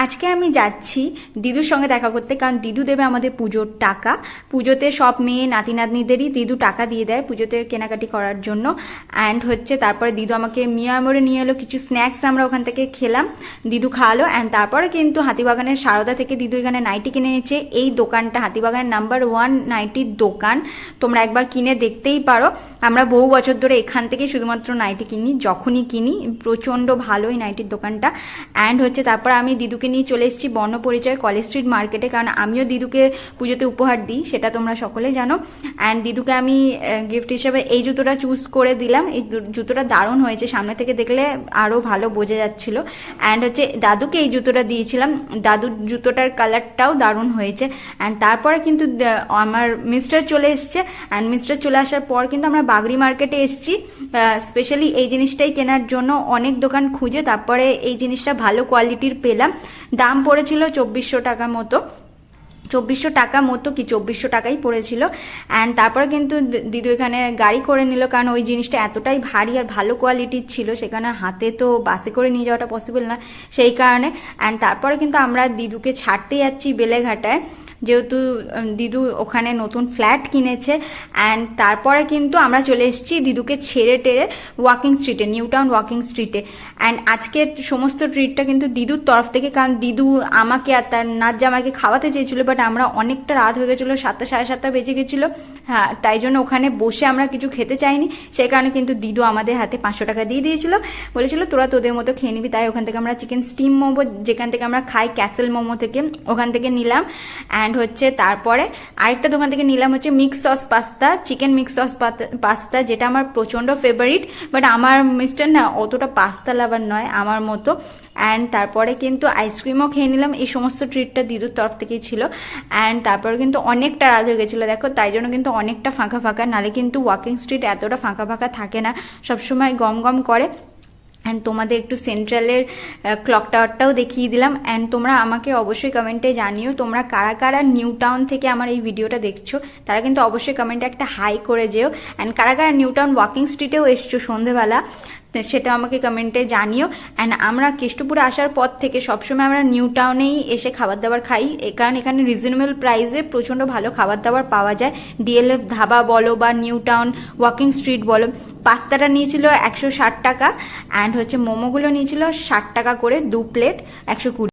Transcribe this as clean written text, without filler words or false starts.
আজকে আমি যাচ্ছি দিদুর সঙ্গে দেখা করতে, কারণ দিদু দেবে আমাদের পুজোর টাকা। পুজোতে সব মেয়ে নাতি নাতনিদেরই দিদু টাকা দিয়ে দেয় পুজোতে কেনাকাটি করার জন্য। অ্যান্ড হচ্ছে তারপরে দিদু আমাকে মিয়ামোড়ে নিয়ে এলো, কিছু স্ন্যাক্স আমরা ওখান থেকে খেলাম, দিদু খাওয়ালো। অ্যান্ড তারপরে কিন্তু হাতিবাগানের সারদা থেকে দিদু এখানে নাইটি কিনে নিয়েছে। এই দোকানটা হাতিবাগানের নাম্বার 1 নাইটির দোকান, তোমরা একবার কিনে দেখতেই পারো। আমরা বহু বছর ধরে এখান থেকে শুধুমাত্র নাইটি কিনি, যখনই কিনি। প্রচণ্ড ভালো এই নাইটির দোকানটা। অ্যান্ড হচ্ছে তারপর আমি দিদুকে নিয়ে চলে এসেছি বর্ণপরিচয় কলেজ স্ট্রিট মার্কেটে, কারণ আমিও দিদুকে পুজোতে উপহার দিই, সেটা তোমরা সকলে জানো। অ্যান্ড দিদুকে আমি গিফট হিসেবে এই জুতোটা চুজ করে দিলাম। এই জুতোটা দারুণ হয়েছে, সামনে থেকে দেখলে আরও ভালো বোঝা যাচ্ছিল। অ্যান্ড হচ্ছে দাদুকে এই জুতোটা দিয়েছিলাম, দাদুর জুতোটার কালারটাও দারুণ হয়েছে। অ্যান্ড তারপরে কিন্তু আমার মিস্টার চলে এসছে। অ্যান্ড মিস্টার চলে আসার পর কিন্তু আমরা বাগড়ি মার্কেটে এসেছি স্পেশালি এই জিনিসটাই কেনার জন্য। অনেক দোকান খুঁজে তারপরে এই জিনিসটা ভালো কোয়ালিটির পেলাম। দাম পড়েছিল 2400 টাকা মতো, 2400 টাকা মতো কি 2400 টাকাই পড়েছিল। অ্যান্ড তারপরে কিন্তু দিদু এখানে গাড়ি করে নিল, কারণ ওই জিনিসটা এতটাই ভারী আর ভালো কোয়ালিটির ছিল, সেখানে হাতে তো বাসে করে নিয়ে যাওয়াটা পসিবল না, সেই কারণে। অ্যান্ড তারপরে কিন্তু আমরা দিদুকে ছাড়তে যাচ্ছি বেলেঘাটায়, যেহেতু দিদু ওখানে নতুন ফ্ল্যাট কিনেছে। অ্যান্ড তারপরে কিন্তু আমরা চলে এসেছি দিদুকে ছেড়ে টেরে ওয়াকিং স্ট্রিটে, নিউ টাউন ওয়াকিং স্ট্রিটে। অ্যান্ড আজকের সমস্ত ট্রিটটা কিন্তু দিদুর তরফ থেকে, কারণ দিদু আমাকে আর তার নাচ জামাইকে খাওয়াতে চেয়েছিল, বাট আমরা অনেকটা রাত হয়ে গেছিলো, 7টা সাড়ে 7টা বেজে গেছিলো। হ্যাঁ, তাই জন্য ওখানে বসে আমরা কিছু খেতে চাইনি, সেই কারণে কিন্তু দিদু আমাদের হাতে 500 টাকা দিয়ে দিয়েছিল, বলেছিল তোরা তোদের মতো খেয়ে নিবি। তাই ওখান থেকে আমরা চিকেন স্টিম মোমো, যেখান থেকে আমরা খাই ক্যাসেল মোমো থেকে, ওখান থেকে নিলাম। অ্যান্ড হচ্ছে তারপরে আরেকটা দোকান থেকে নিলাম হচ্ছে mix sauce pasta, chicken mix sauce pasta, যেটা আমার প্রচণ্ড ফেভারিট। বাট আমার মিস্টার না অতটা পাস্তা লাভার নয় আমার মতো। অ্যান্ড তারপরে কিন্তু আইসক্রিমও খেয়ে নিলাম। এই সমস্ত ট্রিটটা দিদুর তরফ থেকেই ছিল। অ্যান্ড তারপরে কিন্তু অনেকটা রাত হয়ে গেছিলো, দেখো, তাই জন্য কিন্তু অনেকটা ফাঁকা ফাঁকা, নালে কিন্তু ওয়াকিং স্ট্রিট এতটা ফাঁকা ফাঁকা থাকে না, সবসময় গম গম করে। অ্যান্ড তোমাদের একটু সেন্ট্রালের ক্লক টাওয়ারটাও দেখিয়ে দিলাম। অ্যান্ড তোমরা আমাকে অবশ্যই কমেন্টে জানিও তোমরা কারা কারা নিউ টাউন থেকে আমার এই ভিডিওটা দেখছো, তারা কিন্তু অবশ্যই কমেন্টে একটা হাই করে যেও। অ্যান্ড কারা কারা নিউ টাউন ওয়াকিং স্ট্রিটেও এসছো সন্ধেবেলা, সেটা আমাকে কমেন্টে জানিও। অ্যান্ড আমরা কেষ্টপুরে আসার পর থেকে সবসময় আমরা নিউ টাউনেই এসে খাবার দাবার খাই, কারণ এখানে রিজনেবল প্রাইসে প্রচণ্ড ভালো খাবার দাবার পাওয়া যায়। ডিএলএফ ধাবা বলো বা নিউ টাউন ওয়াকিং স্ট্রিট বলো। পাস্তাটা নিয়েছিল 160 টাকা, অ্যান্ড হচ্ছে মোমোগুলো নিয়েছিল 60 টাকা করে 2 প্লেট, 120।